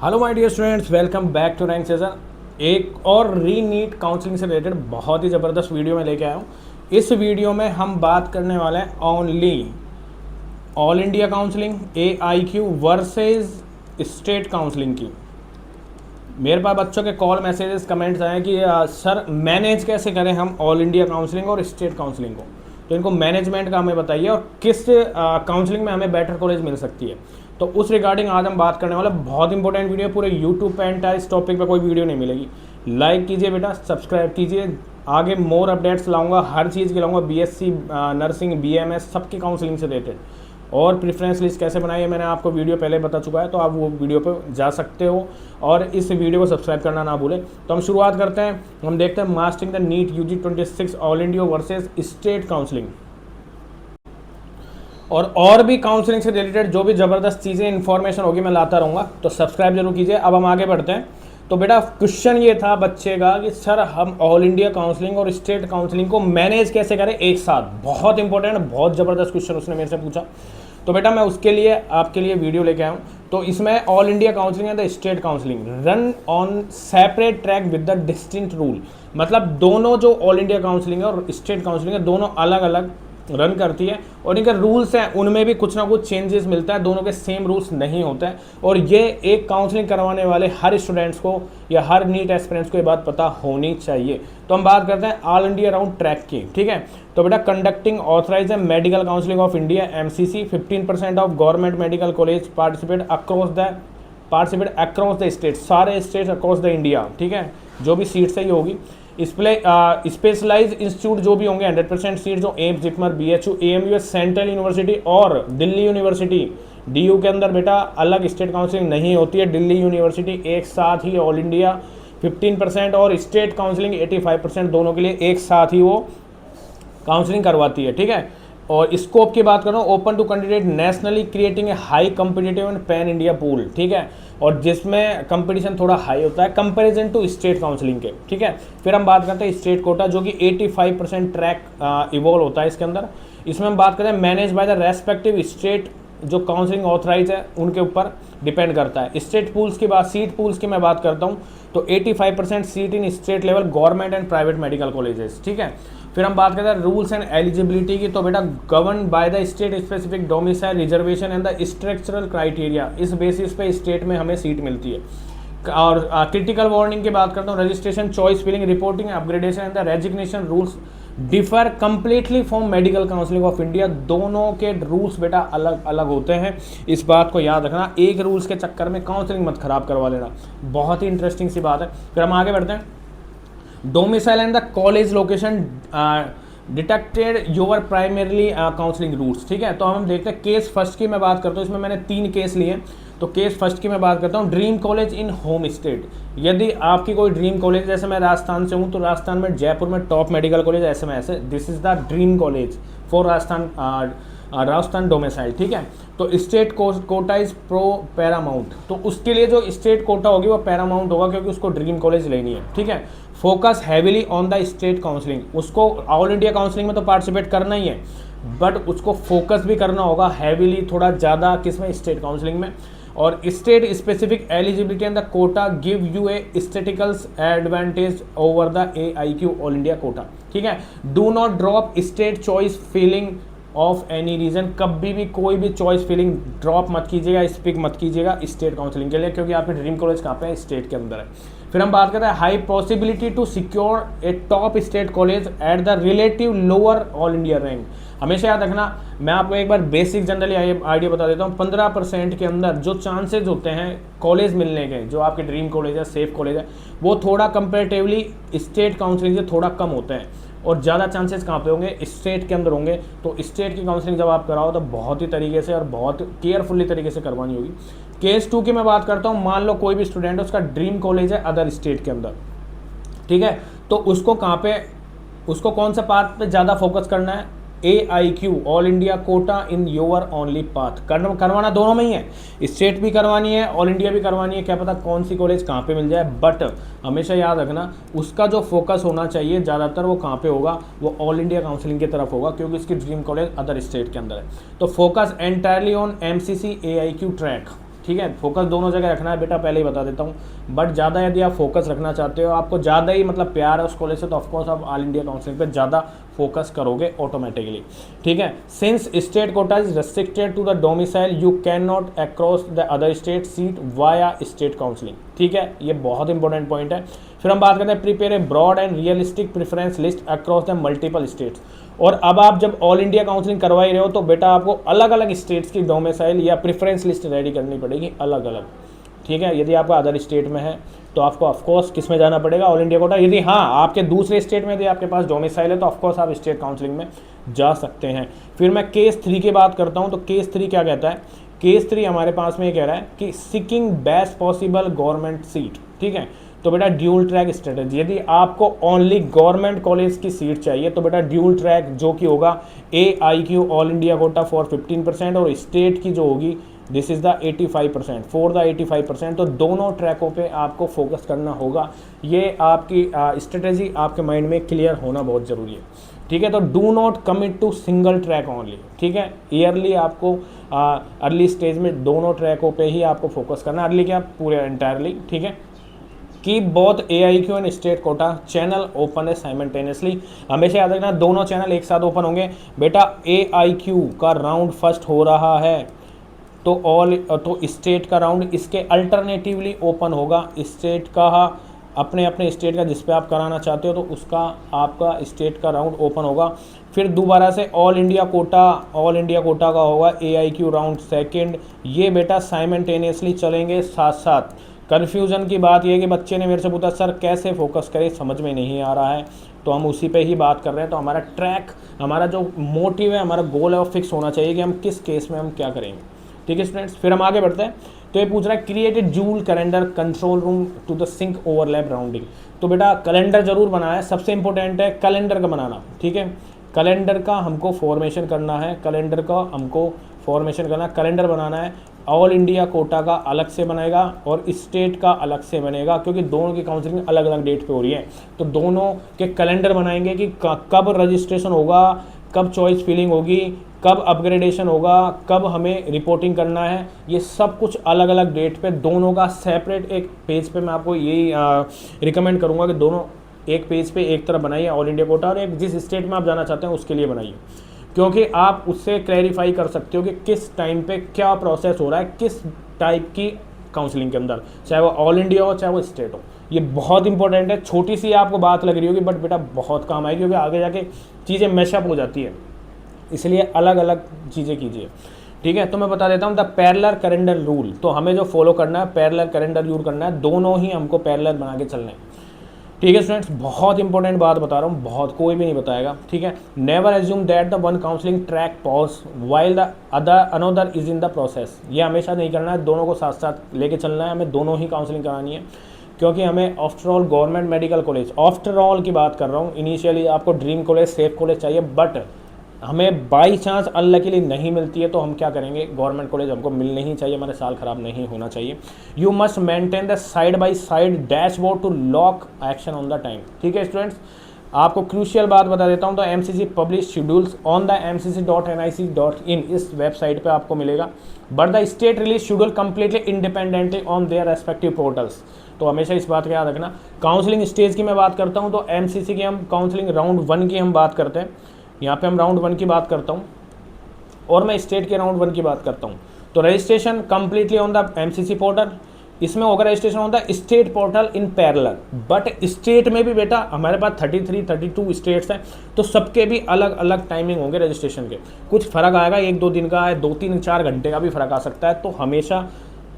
Hello my dear students, welcome back to rank session. एक और री नीट काउंसलिंग से रिलेटेड बहुत ही ज़बरदस्त वीडियो में लेके आया हूँ। इस वीडियो में हम बात करने वाले हैं only all India counselling AIQ versus state counselling की। मेरे पास बच्चों के कॉल मैसेजेस कमेंट्स आए कि सर मैनेज कैसे करें हम ऑल इंडिया काउंसलिंग और स्टेट काउंसलिंग को, तो इनको मैनेजमेंट का हमें बताइए और किस काउंसलिंग में हमें बेटर कॉलेज मिल सकती है। तो उस रिगार्डिंग आज हम बात करने वाले, बहुत इंपॉर्टेंट वीडियो, पूरे यूट्यूब पे एंटायर इस टॉपिक पे कोई वीडियो नहीं मिलेगी। लाइक कीजिए बेटा, सब्सक्राइब कीजिए, आगे मोर अपडेट्स लाऊंगा, हर चीज़ की लाऊंगा, BSc नर्सिंग BMS सबकी काउंसलिंग से रिलेटेड। और प्रेफरेंस लिस्ट कैसे बनाई है मैंने आपको वीडियो पहले बता चुका है, तो आप वो वीडियो पे जा सकते हो और इस वीडियो को सब्सक्राइब करना ना भूलें। तो हम शुरुआत करते हैं, हम देखते हैं mastering the NEET UG 26 all India versus state counselling. और भी काउंसलिंग से रिलेटेड जो भी ज़बरदस्त चीज़ें इन्फॉर्मेशन होगी मैं लाता रहूँगा, तो सब्सक्राइब जरूर कीजिए। अब हम आगे बढ़ते हैं। तो बेटा क्वेश्चन ये था बच्चे का कि सर हम ऑल इंडिया काउंसलिंग और स्टेट काउंसलिंग को मैनेज कैसे करें एक साथ। बहुत इंपॉर्टेंट, बहुत ज़बरदस्त क्वेश्चन उसने मेरे से पूछा। तो बेटा मैं उसके लिए आपके लिए वीडियो लेके आया हूँ। तो इसमें all India counselling and the state counselling run on separate track with the distinct rule. मतलब दोनों जो ऑल इंडिया काउंसलिंग है और स्टेट काउंसलिंग है, दोनों अलग अलग रन करती है और इनके रूल्स हैं उनमें भी कुछ ना कुछ चेंजेस मिलता है, दोनों के सेम रूल्स नहीं होते हैं। और ये एक काउंसलिंग करवाने वाले हर स्टूडेंट्स को या हर नीट एस्पिरेंट्स को ये बात पता होनी चाहिए। तो हम बात करते हैं ऑल इंडिया राउंड ट्रैक की, ठीक है। तो बेटा कंडक्टिंग ऑथराइज है medical counselling of India MCC, 15% of government medical college participate across the state, सारे स्टेट अक्रॉस द इंडिया, ठीक है। जो भी सीट्स है ये होगी। स्पेशलाइज इंस्टीट्यूट जो भी होंगे 100% सीट, जो AIIMS, JIPMER, BHU, AMU, central university और दिल्ली यूनिवर्सिटी। DU के अंदर बेटा अलग स्टेट काउंसलिंग नहीं होती है, दिल्ली यूनिवर्सिटी एक साथ ही ऑल इंडिया 15% और स्टेट काउंसलिंग 85%, दोनों के लिए एक साथ ही वो काउंसलिंग करवाती है, ठीक है। और स्कोप की बात करूँ, open to candidate nationally, creating a high competitive and pan India pool, ठीक है। और जिसमें कंपटीशन थोड़ा हाई होता है कंपैरिजन टू स्टेट काउंसलिंग के, ठीक है। फिर हम बात करते हैं स्टेट कोटा, जो कि 85% ट्रैक इवॉल्व होता है इसके अंदर। इसमें हम बात करें manage by the respective state, जो काउंसलिंग ऑथराइज है उनके ऊपर डिपेंड करता है। स्टेट पूल्स की बात, सीट पूल्स की मैं बात करता हूँ, तो 85% seat in state level government and private medical colleges, ठीक है। फिर हम बात करते हैं रूल्स एंड एलिजिबिलिटी की, तो बेटा govern by the state specific domicile reservation and the structural criteria, इस बेसिस पे स्टेट में हमें सीट मिलती है। और क्रिटिकल वार्निंग की बात करता हूँ, registration, choice filling, reporting, upgradation and the resignation rules differ completely from medical counselling of India. दोनों के रूल्स बेटा अलग अलग होते हैं, इस बात को याद रखना। एक रूल्स के चक्कर में काउंसलिंग मत खराब करवा लेना, बहुत ही इंटरेस्टिंग सी बात है। फिर हम आगे बढ़ते हैं। Domicile and the college location detected your primarily counselling routes, ठीक है। तो हम देखते हैं केस फर्स्ट की मैं बात करता हूँ, इसमें मैंने 3 केस लिए। तो केस फर्स्ट की मैं बात करता हूँ, dream college in home state. यदि आपकी कोई ड्रीम कॉलेज, जैसे मैं राजस्थान से हूँ, तो राजस्थान में जयपुर में टॉप मेडिकल कॉलेज ऐसे this is the dream college for Rajasthan domicile, ठीक है। तो state quota is pro Paramount, तो उसके लिए जो स्टेट कोटा होगी वो पैरामाउंट होगा, क्योंकि उसको ड्रीम कॉलेज लेनी है, ठीक है। Focus heavily on the state counselling, उसको ऑल इंडिया काउंसलिंग में तो पार्टिसिपेट करना ही है, बट उसको फोकस भी करना होगा हैविली थोड़ा ज़्यादा, किसमें, स्टेट काउंसलिंग में। और state specific eligibility and the quota give you a statistical advantage over the AIQ all India quota, ठीक है। Do not drop state choice filling of any reason, कभी भी कोई भी चॉइस फीलिंग ड्रॉप मत कीजिएगा, स्पिक मत कीजिएगा स्टेट काउंसलिंग के लिए, क्योंकि आपके ड्रीम कॉलेज कहाँ पे है, स्टेट के अंदर है। फिर हम बात करते हैं high possibility to secure a top state college at the relative lower all India rank. हमेशा याद रखना, मैं आपको एक बार बेसिक जनरली आइडिया बता देता हूँ। 15% के अंदर जो चांसेज होते हैं कॉलेज मिलने के, जो आपके ड्रीम कॉलेज है, सेफ कॉलेज है, वो थोड़ा कंपेरेटिवली स्टेट काउंसलिंग से थोड़ा कम होते हैं। और ज़्यादा चांसेस कहाँ पे होंगे, स्टेट के अंदर होंगे। तो स्टेट की काउंसलिंग जब आप कराओ तो बहुत ही तरीके से और बहुत केयरफुली तरीके से करवानी होगी। केस 2 की मैं बात करता हूँ, मान लो कोई भी स्टूडेंट है, उसका ड्रीम कॉलेज है अदर स्टेट के अंदर, ठीक है। तो उसको कहाँ पे, उसको कौन सा पाथ पे ज़्यादा फोकस करना है, AIQ all India Kota in your only path. करवाना दोनों में ही है, स्टेट भी करवानी है, ऑल इंडिया भी करवानी है, क्या पता कौन सी कॉलेज कहाँ पे मिल जाए। बट हमेशा याद रखना, उसका जो फोकस होना चाहिए ज़्यादातर वो कहाँ पे होगा, वो ऑल इंडिया काउंसलिंग की तरफ होगा, क्योंकि उसकी ड्रीम कॉलेज अदर स्टेट के अंदर है। तो focus entirely on MCC AIQ track, ठीक है, फोकस दोनों जगह रखना है बेटा, पहले ही बता देता हूँ। बट ज़्यादा यदि आप फोकस रखना चाहते हो, आपको ज़्यादा ही मतलब प्यार है उस कॉलेज से, तो ऑफकोर्स आप ऑल इंडिया काउंसलिंग पे ज़्यादा फोकस करोगे ऑटोमेटिकली। ठीक है, since state quota is restricted to the domicile you can not across the other state seat via state counselling. ठीक है, ये बहुत इंपॉर्टेंट पॉइंट है। फिर हम बात करते हैं prepare a broad and realistic preference list across the multiple states. और अब आप जब ऑल इंडिया काउंसलिंग करवा ही रहे हो तो बेटा आपको अलग अलग स्टेट्स की डोमिसाइल या प्रेफरेंस लिस्ट रेडी करनी पड़ेगी अलग अलग। ठीक है, यदि आपका अदर स्टेट में है तो आपको ऑफकोर्स किस में जाना पड़ेगा, ऑल इंडिया कोटा। यदि हाँ आपके दूसरे स्टेट में यदि आपके पास डोमिसाइल है तो ऑफकोर्स आप स्टेट काउंसलिंग में जा सकते हैं। फिर मैं केस 3 की बात करता हूँ, तो केस 3 क्या कहता है? केस 3 हमारे पास में ये कह रहा है कि seeking best possible government seat. ठीक है, तो बेटा ड्यूल ट्रैक स्ट्रेटेजी, यदि आपको ओनली गवर्नमेंट कॉलेज की सीट चाहिए तो बेटा ड्यूल ट्रैक जो कि होगा AIQ all India Kota for 15% और स्टेट की जो होगी this is the 85% for the 85%। तो दोनों ट्रैकों पे आपको फोकस करना होगा। ये आपकी स्ट्रेटेजी आपके माइंड में क्लियर होना बहुत ज़रूरी है। ठीक है, तो do not commit to single track only. ठीक है, ईयरली आपको अर्ली स्टेज में दोनों ट्रैकों पे ही आपको फोकस करना, अर्ली क्या पूरे एंटायरली। ठीक है, keep both AIQ and state quota channel open है साइमल्टेनियसली। हमेशा याद रखना दोनों चैनल एक साथ ओपन होंगे। बेटा AIQ का राउंड फर्स्ट हो रहा है तो स्टेट का राउंड इसके अल्टरनेटिवली ओपन होगा। स्टेट का अपने अपने स्टेट का जिस पे आप कराना चाहते हो तो उसका आपका स्टेट का राउंड ओपन होगा। फिर दोबारा से ऑल इंडिया कोटा का होगा AIQ राउंड सेकंड। ये बेटा साइमल्टेनियसली चलेंगे साथ साथ। कन्फ्यूज़न की बात यह है कि बच्चे ने मेरे से पूछा सर कैसे फोकस करें, समझ में नहीं आ रहा है, तो हम उसी पे ही बात कर रहे हैं। तो हमारा ट्रैक, हमारा जो मोटिव है, हमारा गोल है वो फिक्स होना चाहिए कि हम किस केस में हम क्या करेंगे। ठीक है स्टूडेंट्स, फिर हम आगे बढ़ते हैं। तो ये पूछ रहा है क्रिएट ए जूल calendar control room to the sync overlap rounding. तो बेटा कैलेंडर जरूर बनाया है, सबसे इंपॉर्टेंट है कैलेंडर का बनाना। ठीक है, कैलेंडर का हमको फॉर्मेशन करना है, कैलेंडर बनाना है। ऑल इंडिया कोटा का अलग से बनेगा और स्टेट का अलग से बनेगा, क्योंकि दोनों की काउंसलिंग अलग अलग डेट पे हो रही है। तो दोनों के कैलेंडर बनाएंगे कि कब रजिस्ट्रेशन होगा, कब चॉइस फिलिंग होगी, कब अपग्रेडेशन होगा, कब हमें रिपोर्टिंग करना है। ये सब कुछ अलग अलग डेट पे दोनों का सेपरेट एक पेज पे मैं आपको यही रिकमेंड करूँगा कि दोनों एक पेज पे एक तरफ बनाइए ऑल इंडिया कोटा, और एक जिस स्टेट में आप जाना चाहते हैं उसके लिए बनाइए, क्योंकि आप उससे क्लैरिफाई कर सकते हो कि किस टाइम पे क्या प्रोसेस हो रहा है, किस टाइप की काउंसलिंग के अंदर, चाहे वो ऑल इंडिया हो चाहे वो स्टेट हो। ये बहुत इंपॉर्टेंट है। छोटी सी आपको बात लग रही होगी बट बेटा बहुत काम आएगी, क्योंकि आगे जाके चीज़ें मैशअप हो जाती है, इसलिए अलग अलग चीज़ें कीजिए। ठीक है, तो मैं बता देता हूँ द पैरेलल कैलेंडर रूल। तो हमें जो फॉलो करना है पैरेलल कैलेंडर यूज करना है, दोनों ही हमको पैरेलल बना के चलना है। ठीक है स्टूडेंट्स, बहुत इंपॉर्टेंट बात बता रहा हूँ, बहुत कोई भी नहीं बताएगा। ठीक है, never assume that the one counselling track pause while the another is in the process. ये हमेशा नहीं करना है, दोनों को साथ साथ लेके चलना है, हमें दोनों ही काउंसलिंग करानी है, क्योंकि हमें after all government medical college, after all की बात कर रहा हूँ, इनिशियली आपको ड्रीम कॉलेज सेफ कॉलेज चाहिए, बट हमें बाई चांस अनलकीली नहीं मिलती है तो हम क्या करेंगे, गवर्नमेंट कॉलेज हमको मिलनी ही चाहिए, हमारे साल खराब नहीं होना चाहिए। You must maintain the side by side dashboard to lock action on the time. ठीक है स्टूडेंट्स, आपको क्रूशियल बात बता देता हूँ, तो MCC publish schedules on the mcc.nic.in इस वेबसाइट पे आपको मिलेगा, but the state release schedule completely independently on their respective portals. तो हमेशा इस बात का याद रखना। काउंसलिंग स्टेज की मैं बात करता हूँ तो MCC की हम काउंसलिंग राउंड 1 की हम बात करते हैं, यहाँ पे हम राउंड 1 की बात करता हूँ और मैं स्टेट के राउंड 1 की बात करता हूँ। तो registration completely on the MCC portal, इसमें होगा registration on the state portal in parallel. But state में भी बेटा हमारे पास 32 स्टेट्स हैं, तो सबके भी अलग अलग टाइमिंग होंगे रजिस्ट्रेशन के, कुछ फर्क आएगा, 1-2 दिन का है, 2-3-4 घंटे का भी फर्क आ सकता है। तो हमेशा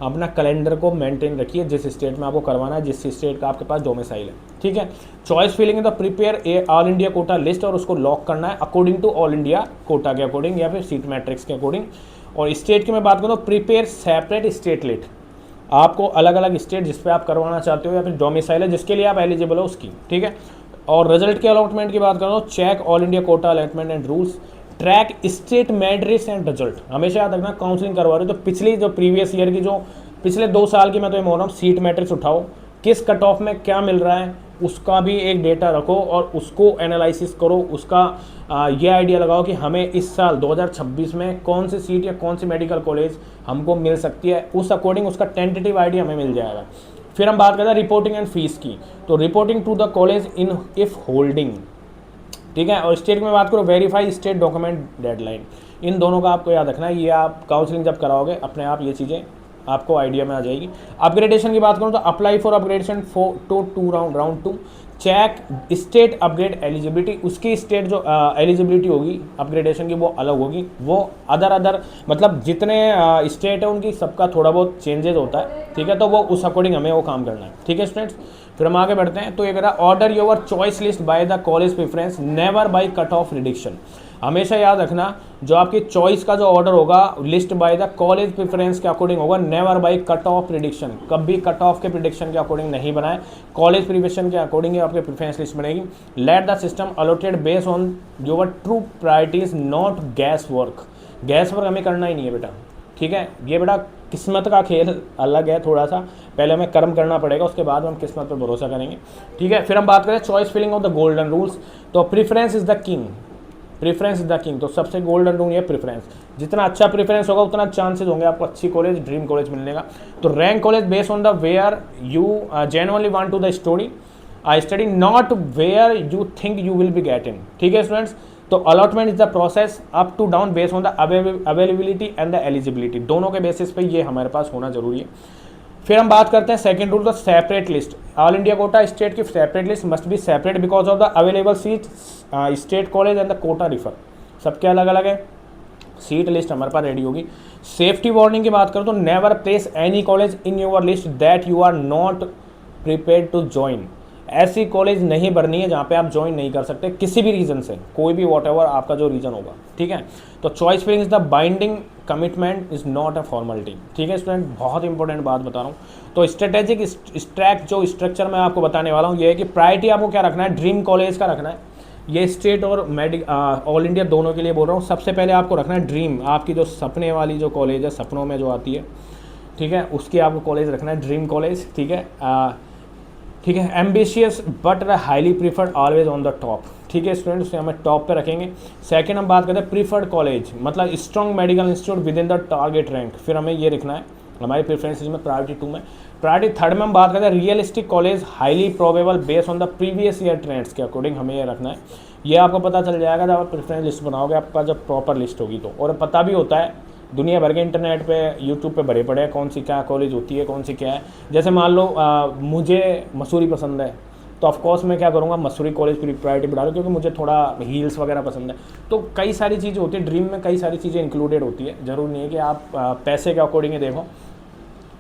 अपना कैलेंडर को मेंटेन रखिए जिस स्टेट में आपको करवाना है, जिस स्टेट का आपके पास डोमिसाइल है। ठीक है, choice filling the prepare a all India quota list, और उसको लॉक करना है according to all India quota के अकॉर्डिंग या फिर सीट मैट्रिक्स के अकॉर्डिंग। और स्टेट की मैं बात करूँ तो प्रिपेयर सेपरेट स्टेट लिस्ट, आपको अलग अलग स्टेट जिस पे आप करवाना चाहते हो या फिर डोमिसाइल है जिसके लिए आप एलिजिबल हो उसकी। ठीक है, और रिजल्ट के अलॉटमेंट की बात करो, check all India quota allotment and rules, track state merits and result. हमेशा याद रखना काउंसलिंग करवा रहे हो तो पिछली जो प्रीवियस ईयर की जो पिछले 2 साल की मैं तो ये बोल रहा हूँ सीट मैट्रिक्स उठाओ, किस कट ऑफ में क्या मिल रहा है, उसका भी एक डेटा रखो और उसको एनालिसिस करो, उसका ये आइडिया लगाओ कि हमें इस साल 2026 में कौन सी सीट या कौन सी मेडिकल कॉलेज हमको मिल सकती है, उस अकॉर्डिंग उसका टेंटेटिव आइडिया हमें मिल जाएगा। फिर हम बात करते हैं रिपोर्टिंग एंड फीस की। तो reporting to the college in if holding, ठीक है। और स्टेट में बात करो, वेरीफाई स्टेट डॉक्यूमेंट डेडलाइन, इन दोनों का आपको याद रखना है। ये आप काउंसलिंग जब कराओगे अपने आप ये चीज़ें आपको आइडिया में आ जाएगी। अपग्रेडेशन की बात करूँ तो apply for upgradation for to round 2, check state upgrade eligibility, उसकी स्टेट जो एलिजिबिलिटी होगी अपग्रेडेशन की वो अलग होगी, वो अदर मतलब जितने स्टेट है उनकी सबका थोड़ा बहुत चेंजेस होता है, ठीक है। तो वो उस अकॉर्डिंग हमें वो काम करना है, ठीक है स्टूडेंट्स। फिर हम आगे बढ़ते हैं। तो ये कह रहा order your choice list by the college preference, never by cut off reduction. हमेशा याद रखना जो आपकी चॉइस का जो ऑर्डर होगा list by the college preference के अकॉर्डिंग होगा, never by cut off prediction. कभी कट ऑफ के प्रिडिक्शन के अकॉर्डिंग नहीं बनाए, कॉलेज प्रिडिक्शन के अकॉर्डिंग आपके प्रेफरेंस लिस्ट बनेगी। Let the system allotted based on your true priorities, not guess work. Guess work हमें करना ही नहीं है बेटा, ठीक है। ये बेटा किस्मत का खेल अलग है थोड़ा सा, पहले हमें कर्म करना पड़ेगा, उसके बाद हम किस्मत पर भरोसा करेंगे, ठीक है। फिर हम बात करें choice filling of the golden rules. तो preference is the king, preference is the king. तो सबसे गोल्डन रूल ये प्रेफरेंस, जितना अच्छा प्रेफरेंस होगा उतना चांसेस होंगे आपको अच्छी कॉलेज, ड्रीम कॉलेज मिलने का। तो rank college based on the where you genuinely want to the study not where you think you will be get in, ठीक है स्टूडेंट्स। तो allotment is the process up to down based on the availability and the eligibility, दोनों के basis पे ये हमारे पास होना जरूरी है। फिर हम बात करते हैं second rule, the separate list. All India quota state की separate list must be separate because of the available seat state college and the quota refer, सबके अलग अलग है। सीट लिस्ट हमारे पास रेडी होगी। सेफ्टी वार्निंग की बात करो तो never place any college in your list that you are not prepared to join. ऐसी कॉलेज नहीं भरनी है जहाँ पे आप ज्वाइन नहीं कर सकते किसी भी रीज़न से, कोई भी वॉट एवर आपका जो रीज़न होगा, ठीक है। तो choice filling is the binding commitment is not a formality, ठीक है स्टूडेंट। बहुत इंपॉर्टेंट बात बता रहा हूँ। तो स्ट्रेटेजिक स्ट्रैक जो स्ट्रक्चर मैं आपको बताने वाला हूँ ये है कि प्रायोरिटी आपको क्या रखना है, ड्रीम कॉलेज का रखना है। ये स्टेट और ऑल इंडिया दोनों के लिए बोल रहा हूँ। सबसे पहले आपको रखना है ड्रीम, आपकी जो सपने वाली जो कॉलेज है, सपनों में जो आती है, ठीक है, उसकी आपको कॉलेज रखना है ड्रीम कॉलेज, ठीक है। ठीक है, ambitious but highly preferred always on the top, ठीक है स्टूडेंट, उसे हमें टॉप पे रखेंगे। सेकंड हम बात करते हैं प्रीफर्ड कॉलेज, मतलब strong medical institute with in the target rank, फिर हमें ये लिखना है हमारी प्रेफरेंसेज में प्रायोरिटी 2 में। प्रायोरिटी 3 में हम बात करते हैं realistic college highly probable based on the previous year trends के अकॉर्डिंग हमें ये रखना है। ये आपको पता चल जाएगा जब आप प्रेफरेंस लिस्ट बनाओगे, आपका जब प्रॉपर लिस्ट होगी तो। और पता भी होता है दुनिया भर के इंटरनेट पे यूट्यूब पे भरे पड़े हैं कौन सी क्या कॉलेज होती है, कौन सी क्या है। जैसे मान लो मुझे मसूरी पसंद है तो ऑफकोर्स मैं क्या करूँगा, मसूरी कॉलेज की प्रायोरिटी बढ़ा दूँ क्योंकि मुझे थोड़ा हील्स वगैरह पसंद है। तो कई सारी चीज़ें होती है ड्रीम में, कई सारी चीज़ें इंक्लूडेड होती है, ज़रूर नहीं है कि आप पैसे के अकॉर्डिंग ही देखो।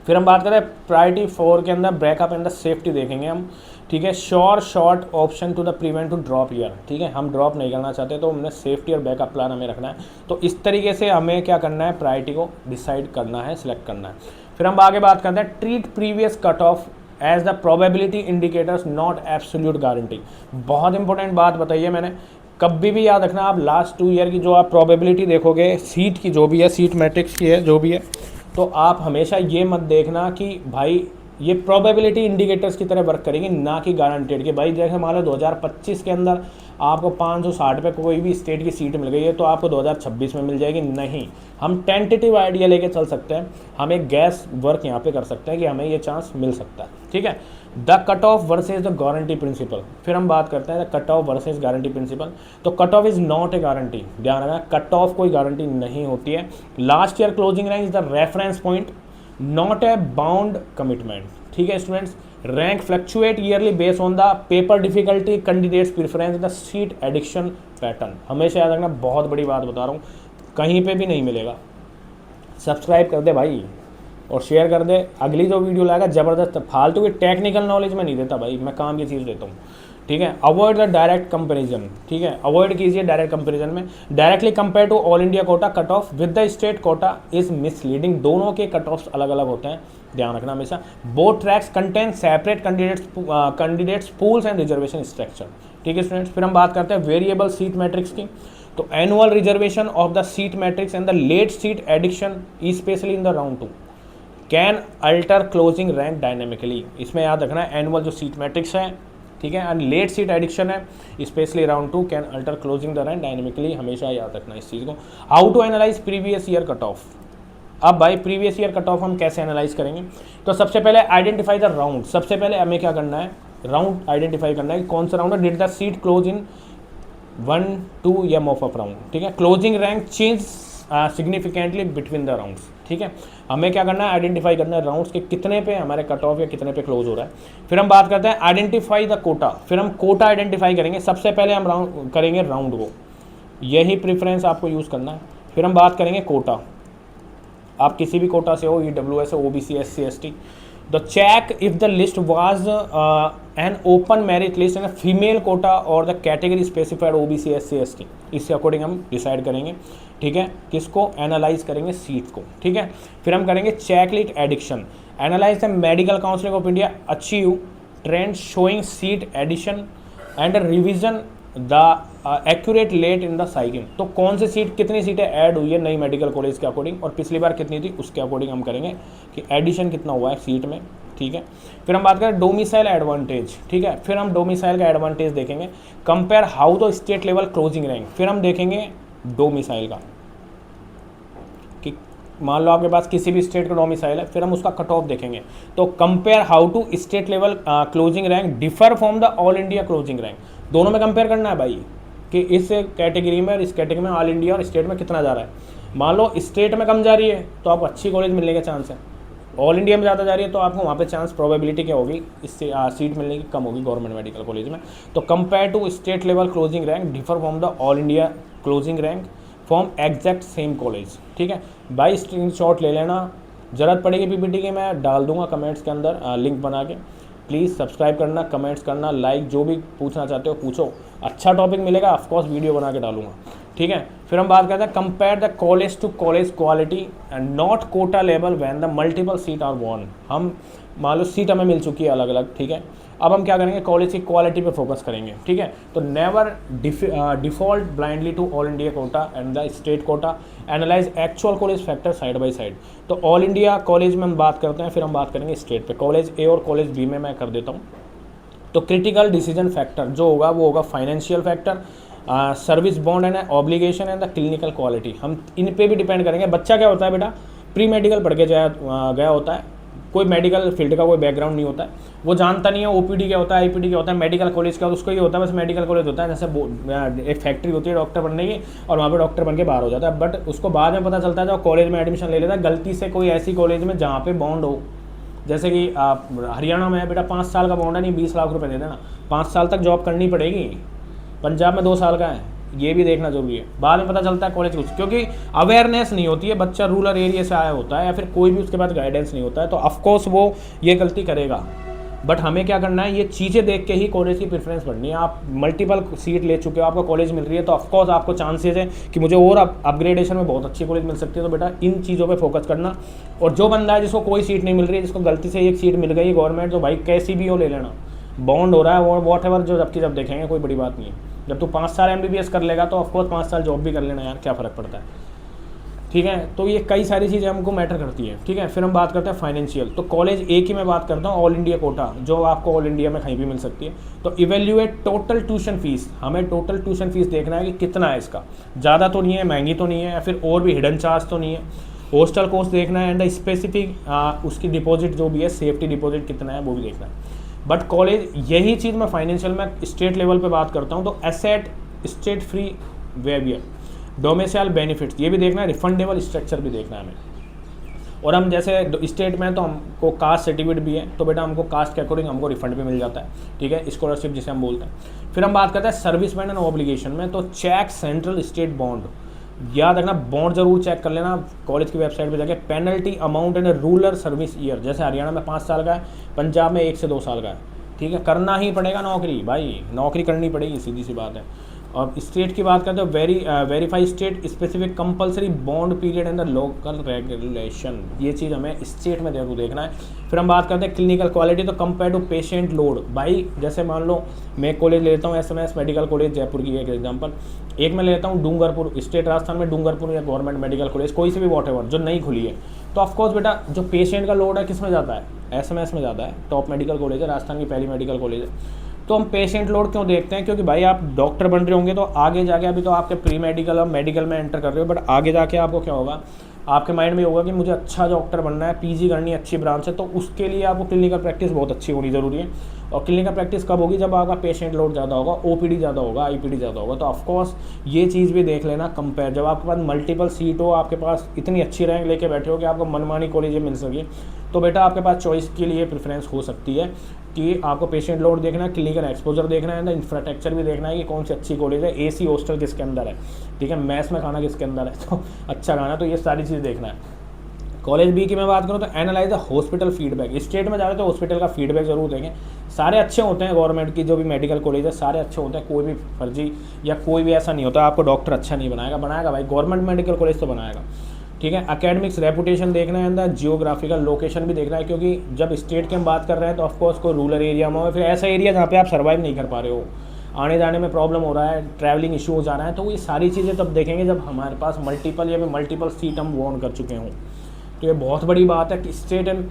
फिर हम बात करें प्रायोरिटी 4 के अंदर ब्रेकअप एंड द सेफ्टी देखेंगे हम, ठीक है। Sure short option to the prevent to drop year, ठीक है, हम ड्रॉप नहीं करना चाहते तो हमने सेफ्टी और बैकअप प्लान हमें रखना है। तो इस तरीके से हमें क्या करना है, प्रायोरिटी को डिसाइड करना है, सिलेक्ट करना है। फिर हम आगे बात करते हैं treat previous cut off as the probability indicators not absolute guarantee. बहुत इंपॉर्टेंट बात बताइए मैंने, कभी भी याद रखना आप लास्ट 2 ईयर की जो आप प्रोबेबिलिटी देखोगे सीट की, जो भी है सीट मैट्रिक्स की है जो भी है, तो आप हमेशा ये मत देखना कि भाई ये प्रोबेबिलिटी इंडिकेटर्स की तरह वर्क करेंगे, ना कि गारंटेड कि भाई जैसे मान लो 2025 के अंदर आपको 560 पे कोई भी स्टेट की सीट मिल गई है तो आपको 2026 में मिल जाएगी, नहीं। हम टेंटेटिव आइडिया लेके चल सकते हैं, हम एक गैस वर्क यहाँ पे कर सकते हैं कि हमें ये चांस मिल सकता है, ठीक है। The cut off versus the guarantee principle, फिर हम बात करते हैं cut off versus guarantee principle. तो cut off is not a guarantee, ध्यान रखना कट ऑफ कोई गारंटी नहीं होती है। Last year closing rank is the reference point, not a bound commitment, ठीक है students. Rank fluctuate yearly based on the paper difficulty, candidates preference, the seat addiction pattern. हमेशा याद रखना, बहुत बड़ी बात बता रहा हूँ, कहीं पे भी नहीं मिलेगा। सब्सक्राइब कर दे भाई और शेयर कर दे, अगली जो वीडियो लाएगा ज़बरदस्त, फालतू की टेक्निकल नॉलेज में नहीं देता भाई, मैं काम की चीज़ देता हूँ, ठीक है। अवॉइड द डायरेक्ट कंपैरिजन, ठीक है, अवॉइड कीजिए डायरेक्ट कंपैरिजन में। Directly compare to all India quota cut off with the state quota is misleading, दोनों के कट ऑफ्स अलग अलग होते हैं, ध्यान रखना हमेशा। Both tracks contain separate candidates pools and reservation structure, ठीक है स्टूडेंट्स। फिर हम बात करते हैं वेरिएबल सीट मैट्रिक्स की। तो annual reservation of the seat matrix and the late seat addition specially in the round 2 can alter closing rank dynamically. इसमें याद रखना है एनुअल जो सीट मैट्रिक्स है ठीक है। एंड लेट सीट एडिक्शन है, specially round 2 can alter closing the run dynamically, हमेशा याद रखना इस चीज़ को। How to analyse previous year cut off. अब भाई प्रीवियस ईयर कट ऑफ हम कैसे एनालाइज करेंगे, तो सबसे पहले आइडेंटिफाई द राउंड। सबसे पहले हमें क्या करना है, राउंड आइडेंटिफाई करना है कि कौन सा राउंड है। Did the seat close in 1 2 या मॉफ अप राउंड, ठीक है। Closing rank change significantly between the rounds, ठीक है। हमें क्या करना है, आइडेंटिफाई करना है राउंड्स के कितने पे हमारे कट ऑफ या कितने पे क्लोज हो रहा है। फिर हम बात करते हैं आइडेंटिफाई द कोटा, फिर हम कोटा आइडेंटिफाई करेंगे। सबसे पहले हम राउंड करेंगे राउंड को, यही प्रेफरेंस आपको यूज़ करना है। फिर हम बात करेंगे कोटा, आप किसी भी कोटा से हो, EWS हो, OBC SC ST। The check if the list was an open merit list in female quota और the category specified OBC SC ST, इसके अकॉर्डिंग हम डिसाइड करेंगे, ठीक है। किसको एनालाइज करेंगे, सीट को, ठीक है। फिर हम करेंगे checklist addition, analyse the medical counselling of India achieve trend showing seat addition and revision the accurate late in the cycle. तो कौन सी सीट, कितनी सीटें ऐड हुई है नई मेडिकल कॉलेज के अकॉर्डिंग, और पिछली बार कितनी थी उसके अकॉर्डिंग हम करेंगे कि एडिशन कितना हुआ है सीट में, ठीक है। फिर हम बात करें डोमिसाइल एडवांटेज, ठीक है। फिर हम डोमिसाइल का एडवांटेज देखेंगे, compare how the state level closing rank. फिर हम देखेंगे डोमिसाइल का, कि मान लो आपके पास किसी भी स्टेट का डोमिसाइल है, फिर हम उसका कट ऑफ देखेंगे। तो compare how to state level closing rank differ from the all India closing rank. दोनों में कंपेयर करना है भाई, कि इस कैटेगरी में और इस कैटेगरी में ऑल इंडिया और स्टेट में कितना जा रहा है। मान लो स्टेट में कम जा रही है तो आपको अच्छी कॉलेज मिलने के चांस है, ऑल इंडिया में ज़्यादा जा रही है तो आपको वहाँ पे चांस प्रोबेबिलिटी क्या होगी, इससे सीट मिलने की कम होगी गवर्नमेंट मेडिकल कॉलेज में। तो compare to state level closing rank differ from the all India closing rank from exact same college, ठीक है भाई। स्क्रीनशॉट ले लेना, ज़रूरत पड़ेगी PPT की मैं डाल दूंगा कमेंट्स के अंदर लिंक बना के। प्लीज़ सब्सक्राइब करना, कमेंट्स करना, लाइक, जो भी पूछना चाहते हो पूछो। अच्छा टॉपिक मिलेगा ऑफकोर्स वीडियो बना के डालूंगा, ठीक है। फिर हम बात करते हैं compare the college to college quality and not quota level when the multiple seat are won. हम मान लो सीट हमें मिल चुकी है अलग अलग, ठीक है। अब हम क्या करेंगे, कॉलेज की क्वालिटी पे फोकस करेंगे, ठीक है। तो never default blindly to all India quota and the state quota, analyse actual college factor side by side. तो ऑल इंडिया कॉलेज में हम बात करते हैं, फिर हम बात करेंगे स्टेट पे। कॉलेज A और कॉलेज B में मैं कर देता हूँ। तो क्रिटिकल डिसीजन फैक्टर जो होगा वो होगा financial factor, service bond and obligation and the clinical quality. हम इन पे भी डिपेंड करेंगे। बच्चा क्या होता है बेटा, प्री मेडिकल पढ़ के गया होता है, कोई मेडिकल फील्ड का कोई बैकग्राउंड नहीं होता है, वो जानता नहीं है OPD क्या होता है, IPD क्या होता है, मेडिकल कॉलेज क्या, उसको ये होता है बस मेडिकल कॉलेज होता है। जैसे एक फैक्ट्री होती है डॉक्टर बनने की और वहाँ पे डॉक्टर बन के बाहर हो जाता है, बट उसको बाद में पता चलता है जब कॉलेज में एडमिशन ले लेता है गलती से कोई ऐसी कॉलेज में जहाँ पे बॉन्ड हो, जैसे कि हरियाणा में है बेटा 5 साल का बॉन्ड है, नहीं 20 लाख रुपये दे देना, 5 साल तक जॉब करनी पड़ेगी। पंजाब में 2 साल का है, ये भी देखना जरूरी है। बाद में पता चलता है कॉलेज कुछ, क्योंकि अवेयरनेस नहीं होती है, बच्चा रूरल एरिया से आया होता है या फिर कोई भी उसके पास गाइडेंस नहीं होता है, तो ऑफकोर्स वो ये गलती करेगा। बट हमें क्या करना है, ये चीज़ें देख के ही कॉलेज की प्रेफरेंस बढ़नी है। आप मल्टीपल सीट ले चुके हो, आपको कॉलेज मिल रही है, तो ऑफकोर्स आपको चांसेस है कि मुझे और अपग्रेडेशन में बहुत अच्छी कॉलेज मिल सकती है। तो बेटा इन चीज़ों पे फोकस करना। और जो बंदा है जिसको कोई सीट नहीं मिल रही है, जिसको गलती से एक सीट मिल गई गवर्नमेंट, तो भाई कैसी भी हो ले लेना, बॉन्ड हो रहा है वो वॉट एवर, जो जबकि जब देखेंगे कोई बड़ी बात नहीं है। जब तू 5 साल MBBS कर लेगा तो ऑफकोर्स 5 साल जॉब भी कर लेना यार, क्या फ़र्क पड़ता है, ठीक है। तो ये कई सारी चीज़ें हमको मैटर करती है, ठीक है। फिर हम बात करते हैं फाइनेंशियल। तो कॉलेज A की मैं बात करता हूँ, ऑल इंडिया कोटा, जो आपको ऑल इंडिया में कहीं भी मिल सकती है। तो इवेल्यूएट टोटल ट्यूशन फीस, हमें टोटल ट्यूशन फीस देखना है कि कितना है इसका, ज़्यादा तो नहीं है, महंगी तो नहीं है, या फिर और भी हिडन चार्ज तो नहीं है। हॉस्टल कॉस्ट देखना है एंड स्पेसिफिक उसकी डिपॉजिट जो भी है, सेफ्टी डिपॉजिट कितना है वो भी देखना है। बट कॉलेज यही चीज़ मैं फाइनेंशियल में स्टेट लेवल पे बात करता हूँ, तो asset, state free waiver, domicile benefits, ये भी देखना है, रिफंडेबल स्ट्रक्चर भी देखना है हमें। और हम जैसे स्टेट में तो हमको कास्ट सर्टिफिकेट भी है, तो बेटा हमको कास्ट के अकॉर्डिंग हमको रिफंड भी मिल जाता है, ठीक है, स्कॉलरशिप जिसे हम बोलते हैं। फिर हम बात करते हैं सर्विस बैंड एंड ऑब्लिगेशन में। तो चेक सेंट्रल स्टेट बॉन्ड, याद रखना बॉन्ड जरूर चेक कर लेना कॉलेज की वेबसाइट पे जाके। Penalty amount and rural service year, जैसे हरियाणा में 5 साल का है, पंजाब में 1 से 2 साल का है, ठीक है। करना ही पड़ेगा नौकरी भाई, नौकरी करनी पड़ेगी, सीधी सी बात है। और स्टेट की बात करते हैं, verify state specific compulsory bond period and the local regulation, ये चीज़ हमें स्टेट में जरूर देखना है। फिर हम बात करते हैं क्लिनिकल क्वालिटी। तो कंपेयर टू पेशेंट लोड, भाई जैसे मान लो मैं कॉलेज लेता हूँ SMS मेडिकल कॉलेज जयपुर की एक एग्जांपल, एक मैं लेता हूँ डूंगरपुर, स्टेट राजस्थान में डूंगरपुर या गवर्नमेंट मेडिकल कॉलेज, कोई से भी वॉटएवर जो नई खुली है। तो ऑफकोर्स बेटा जो पेशेंट का लोड है किस में जाता है, SMS में जाता है, टॉप मेडिकल कॉलेज है, राजस्थान की पहली मेडिकल कॉलेज है। तो हम पेशेंट लोड क्यों देखते हैं, क्योंकि भाई आप डॉक्टर बन रहे होंगे तो आगे जाके, अभी तो आपके प्री मेडिकल और मेडिकल में एंटर कर रहे हो, बट आगे जाके आपको क्या होगा, आपके माइंड में होगा कि मुझे अच्छा डॉक्टर बनना है, पीजी करनी है अच्छी ब्रांच है, तो उसके लिए आपको क्लिनिकल प्रैक्टिस बहुत अच्छी होनी ज़रूरी है। और क्लिनिकल प्रैक्टिस कब होगी, जब आपका पेशेंट लोड ज़्यादा होगा, ओपीडी ज़्यादा होगा, आईपीडी ज़्यादा होगा। तो ऑफकोर्स ये चीज़ भी देख लेना कंपेयर, जब आपके पास मल्टीपल सीट हो, आपके पास इतनी अच्छी रैंक लेके बैठे हो कि आपको मनमानी कॉलेज मिल सके, तो बेटा आपके पास चॉइस के लिए प्रेफरेंस हो सकती है कि आपको पेशेंट लोड देखना है, क्लिनिकल एक्सपोजर देखना है, इंफ्रास्ट्रक्चर भी देखना है कि कौन सी अच्छी कॉलेज है, एसी हॉस्टल किसके अंदर है, ठीक है, मैथ्स में खाना किसके अंदर है, तो अच्छा खाना, तो ये सारी चीज़ देखना है। कॉलेज बी की मैं बात करूँ तो analyse the hospital feedback, state में जा रहे हो तो हॉस्पिटल का फीडबैक जरूर देंगे। सारे अच्छे होते हैं, गवर्नमेंट की जो भी मेडिकल कॉलेज है सारे अच्छे होते हैं, कोई भी फर्जी या कोई भी ऐसा नहीं होता आपको डॉक्टर अच्छा नहीं बनाएगा भाई, गवर्नमेंट मेडिकल कॉलेज तो बनाएगा, ठीक है। एकेडमिक्स रेपुटेशन देखना है, अंदर जियोग्राफिकल लोकेशन भी देखना है, क्योंकि जब स्टेट की हम बात कर रहे हैं तो ऑफकोर्स कोई रूरल एरिया में हो, फिर ऐसा एरिया जहाँ पे आप सर्वाइव नहीं कर पा रहे हो, आने जाने में प्रॉब्लम हो रहा है, ट्रैवलिंग इशू हो जा रहा है, तो ये सारी चीज़ें तब देखेंगे जब हमारे पास मल्टीपल सीट हम वॉन कर चुके हों। तो ये बहुत बड़ी बात है कि स्टेट एंड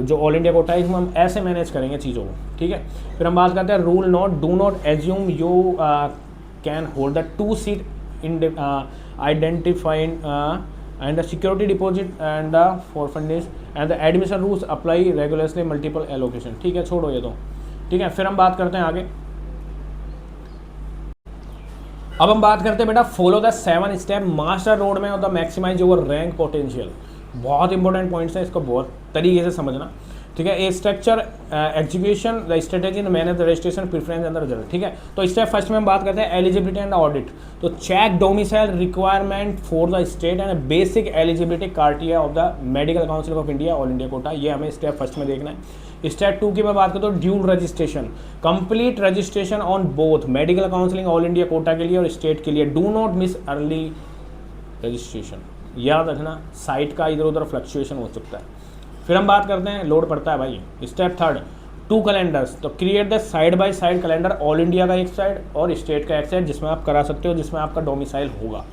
जो ऑल इंडिया कोटा है इसमें हम ऐसे मैनेज करेंगे चीज़ों को, ठीक है। फिर हम बात करते हैं rule do not assume you can hold the 2 seat in identified and the security deposit and the forfeiture and the admission rules apply regularly multiple allocation, ठीक है, छोड़ो ये तो, ठीक है। फिर हम बात करते हैं आगे, अब हम बात करते हैं बेटा follow the 7 step master road में और the maximize your rank potential. बहुत इंपॉर्टेंट पॉइंट्स है, इसको बहुत तरीके से समझना, ठीक है। A structure execution the strategy manage the registration preference and the result, ठीक है। तो स्टेप फर्स्ट में हम बात करते हैं एलिजिबिलिटी एंड ऑडिट। तो check domicile requirement for the state and basic eligibility criteria of the medical council of India all India quota, ये हमें स्टेप फर्स्ट में देखना है। स्टेप 2 की मैं बात करता हूँ dual registration, complete registration on both medical counselling all India quota के लिए और स्टेट के लिए, do not miss early registration, याद रखना साइट का इधर उधर फ्लक्चुएशन हो सकता है। फिर हम बात करते हैं लोड पड़ता है भाई, स्टेप 3 2 कैलेंडर्स, तो create the side by side calendar, all India का एक साइड और स्टेट का एक साइड, जिसमें आप करा सकते हो, जिसमें आपका डोमिसाइल होगा,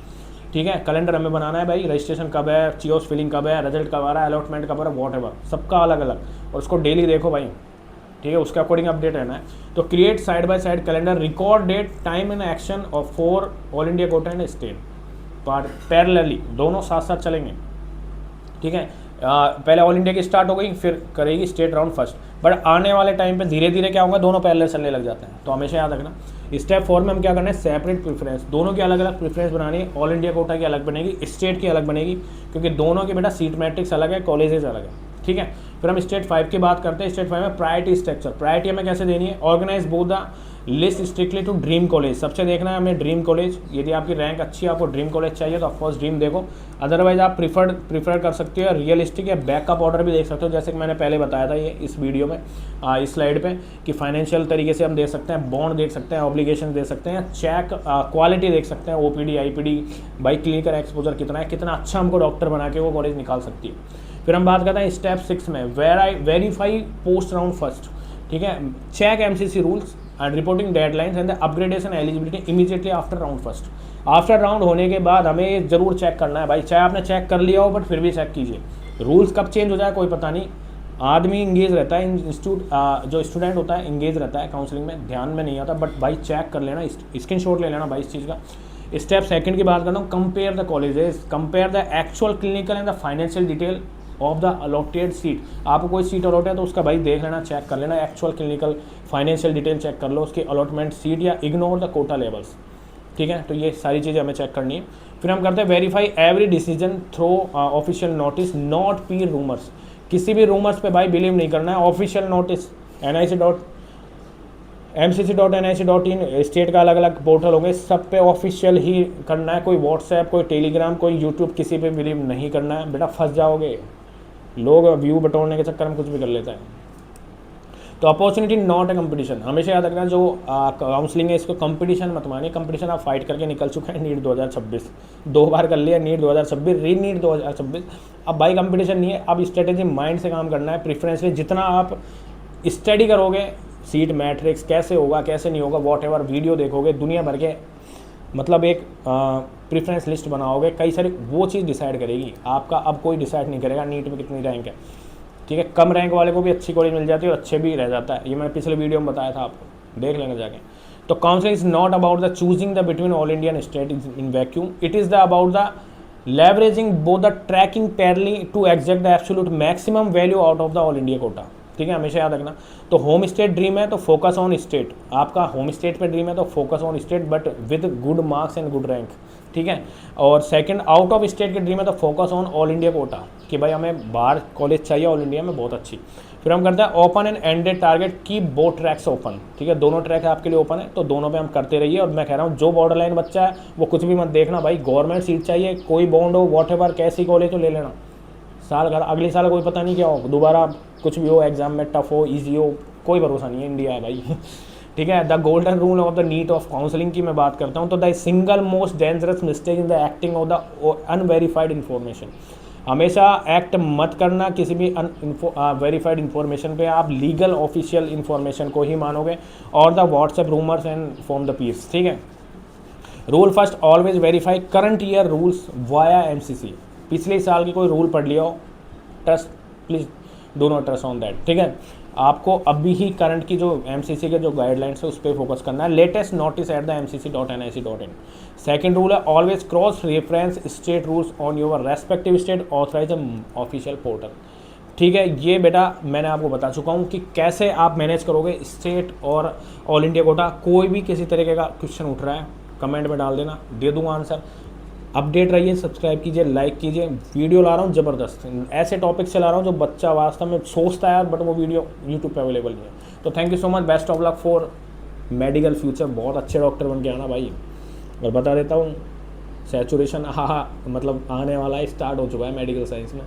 ठीक है। कैलेंडर हमें बनाना है भाई, रजिस्ट्रेशन कब है, चियोस फिलिंग कब है, रिजल्ट कब आ रहा है, अलॉटमेंट कब आ रहा है, वॉट एवर, सबका अलग अलग, और उसको डेली देखो भाई, ठीक है, उसके अकॉर्डिंग अपडेट रहना है। तो create side by side calendar, record date time and action of for all India quota and state parallelly, दोनों साथ साथ चलेंगे, ठीक है। पहले ऑल इंडिया की स्टार्ट हो गई, फिर करेगी स्टेट राउंड फर्स्ट, बट आने वाले टाइम पे धीरे धीरे क्या होगा, दोनों पैरेलल चलने लग जाते हैं, तो हमेशा याद रखना। स्टेप 4 में हम क्या करना है, सेपरेट प्रेफरेंस, दोनों की अलग अलग प्रेफरेंस बनानी है, ऑल इंडिया कोटा की अलग बनेगी, स्टेट की अलग बनेगी, क्योंकि दोनों के बेटा सीट मैट्रिक्स अलग है, कॉलेजेस अलग है, ठीक है। फिर हम स्टेट 5 की बात करते हैं। स्टेट 5 में प्रायोरिटी स्ट्रक्चर, प्रायोरिटी हमें कैसे देनी है, organise both the list strictly to dream college, सबसे देखना है हमें ड्रीम कॉलेज, यदि आपकी रैंक अच्छी है आपको ड्रीम कॉलेज चाहिए तो ऑफकोर्स ड्रीम देखो, अदरवाइज आप प्रीफर कर सकते हो रियलिस्टिक या बैकअप ऑर्डर भी देख सकते हो, जैसे कि मैंने पहले बताया था ये इस वीडियो में, इस स्लाइड पे, कि फाइनेंशियल तरीके से हम देख सकते हैं, बॉन्ड देख सकते हैं, ऑब्लिगेशन देख सकते हैं, चेक क्वालिटी देख सकते हैं, OPD IPD by clinical exposure कितना है, कितना अच्छा हमको डॉक्टर बना के वो कॉलेज निकाल सकती है। फिर हम बात करते हैं स्टेप 6 में वेरीफाई पोस्ट राउंड फर्स्ट, ठीक है, check MCC rules and reporting deadlines and the upgradation eligibility immediately after round first. After round होने के बाद हमें जरूर चेक करना है भाई, चाहे आपने चेक कर लिया हो बट फिर भी चेक कीजिए, रूल्स कब चेंज हो जाए कोई पता नहीं, आदमी इंगेज रहता है, इंस्टीट्यूट जो स्टूडेंट होता है इंगेज रहता है काउंसलिंग में, ध्यान में नहीं आता, बट भाई चेक कर लेना, स्क्रीनशॉट ले लेना भाई इस चीज़ का। स्टेप 2 की बात करता हूँ, compare the colleges, compare the actual clinical and the financial detail of the allotted seat, आपको कोई सीट अलॉट है तो उसका भाई देख लेना, चेक कर लेना, actual clinical financial detail check कर लो, उसकी अलॉटमेंट सीट, या इग्नोर द कोटा लेवल्स, ठीक है। तो ये सारी चीज़ें हमें चेक करनी है। फिर हम करते हैं verify every decision through official notice, not peer rumours, किसी भी रूमर्स पे भाई बिलीव नहीं करना है, ऑफिशियल नोटिस NIC.MCC.NIC.in, स्टेट का अलग अलग पोर्टल होंगे, सब पे ऑफिशियल ही करना है, कोई व्हाट्सएप, कोई टेलीग्राम, कोई यूट्यूब, किसी पे बिलीव नहीं करना है बेटा, फंस जाओगे, लोग व्यू बटोरने के चक्कर में कुछ भी कर लेते हैं। तो अपॉर्चुनिटी नॉट ए कंपटीशन, हमेशा याद रखना, जो काउंसलिंग है इसको कंपटीशन मत मानिए, कंपटीशन आप फाइट करके निकल चुके हैं, नीट 2026 2 बार कर लिया, नीट 2026 री नीट 2026, अब भाई कंपटीशन नहीं है, अब स्ट्रेटेजी माइंड से काम करना है, प्रेफरेंसली जितना आप स्टडी करोगे, सीट मैट्रिक्स कैसे होगा कैसे नहीं होगा, वॉट एवर वीडियो देखोगे, दुनिया भर के मतलब एक प्रेफरेंस लिस्ट बनाओगे, कई सारी, वो चीज़ डिसाइड करेगी आपका, अब कोई डिसाइड नहीं करेगा नीट में कितनी रैंक है, ठीक है, कम रैंक वाले को भी अच्छी कॉलेज मिल जाती है और अच्छे भी रह जाता है, ये मैंने पिछले वीडियो में बताया था आपको, देख लेना जाके। तो counselling is not about the choosing the between all Indian state in vacuum, it is the about the leveraging both the tracking parallelly to exact the absolute maximum value out of the all India quota। ठीक है, हमेशा याद रखना। तो home state dream है तो focus on state, आपका home state पे ड्रीम है तो focus on state but with good marks and good rank, ठीक है। और सेकंड, आउट ऑफ स्टेट के ड्रीम है तो focus on all India Kota, कि भाई हमें बाहर कॉलेज चाहिए ऑल इंडिया में बहुत अच्छी। फिर हम करते हैं ओपन एंड एंडेड टारगेट, की बोथ ट्रैक्स ओपन, ठीक है, दोनों ट्रैक आपके लिए ओपन है, तो दोनों पे हम करते रहिए। और मैं कह रहा हूँ जो बॉर्डर लाइन बच्चा है वो कुछ भी मत देखना भाई, गवर्नमेंट सीट चाहिए, कोई बॉन्ड हो वॉट कैसी कॉलेज हो ले लेना, साल घर अगले साल कोई पता नहीं क्या हो, दोबारा कुछ भी हो एग्जाम में, टफ हो ईजी हो, कोई भरोसा नहीं है, इंडिया है भाई ठीक है। The golden rule of the NEET of counselling की मैं बात करता हूँ, तो the single most dangerous mistake in the acting of the unverified information, हमेशा एक्ट मत करना किसी भी वेरीफाइड इन्फॉर्मेशन पे, आप लीगल ऑफिशियल इन्फॉर्मेशन को ही मानोगे, और the WhatsApp rumours and form the peace, ठीक है। Rule first, always verify current year rules via MCC, पिछले साल की कोई रूल पढ़ लिया हो, trust please do not trust on that, ठीक है। आपको अभी ही करंट की जो एमसीसी के जो गाइडलाइंस है उस पर फोकस करना है, latest notice at the mcc.nic.in। Second rule है always cross reference state rules on your respective state authorize official portal, ठीक है। ये बेटा मैंने आपको बता चुका हूँ कि कैसे आप मैनेज करोगे स्टेट और ऑल इंडिया कोटा। कोई भी किसी तरीके का क्वेश्चन उठ रहा है कमेंट में डाल देना, दे दूंगा आंसर। अपडेट रहिए, सब्सक्राइब कीजिए, लाइक कीजिए, वीडियो ला रहा हूँ ज़बरदस्त, ऐसे टॉपिक से ला रहा हूँ जो बच्चा वास्तव में सोचता है यार, बट वो वीडियो यूट्यूब पे अवेलेबल नहीं है। तो thank you so much, best of luck for medical future, बहुत अच्छे डॉक्टर बन के आना भाई। और बता देता हूँ सैचुरेशन मतलब आने वाला है, स्टार्ट हो चुका है मेडिकल साइंस में,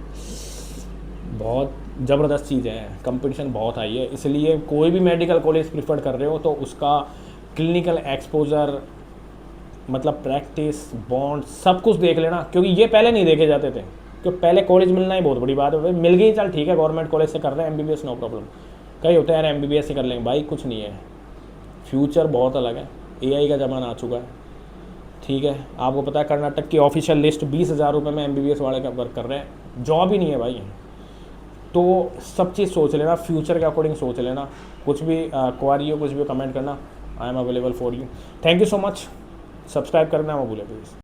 बहुत ज़बरदस्त चीज़ है, कंपटीशन बहुत हाई है, इसलिए कोई भी मेडिकल कॉलेज प्रीफर कर रहे हो तो उसका क्लिनिकल एक्सपोजर मतलब प्रैक्टिस बॉन्ड सब कुछ देख लेना, क्योंकि ये पहले नहीं देखे जाते थे, क्योंकि पहले कॉलेज मिलना ही बहुत बड़ी बात है। मिल गई चल ठीक है, गवर्नमेंट कॉलेज से कर रहे हैं एमबीबीएस नो प्रॉब्लम, कई होते हैं यार एमबीबीएस से कर लेंगे, भाई कुछ नहीं है, फ्यूचर बहुत अलग है, एआई का ज़माना आ चुका है, ठीक है। आपको पता है कर्नाटक की ऑफिशियल लिस्ट 20,000 रुपये में एमबीबीएस वाले का वर्क कर रहे हैं, जॉब ही नहीं है भाई। तो सब चीज़ सोच लेना, फ्यूचर के अकॉर्डिंग सोच लेना, कुछ भी क्वारी हो कुछ भी कमेंट करना, I am available for you. Thank you so much, subscribe करना मत भूलें प्लीज़।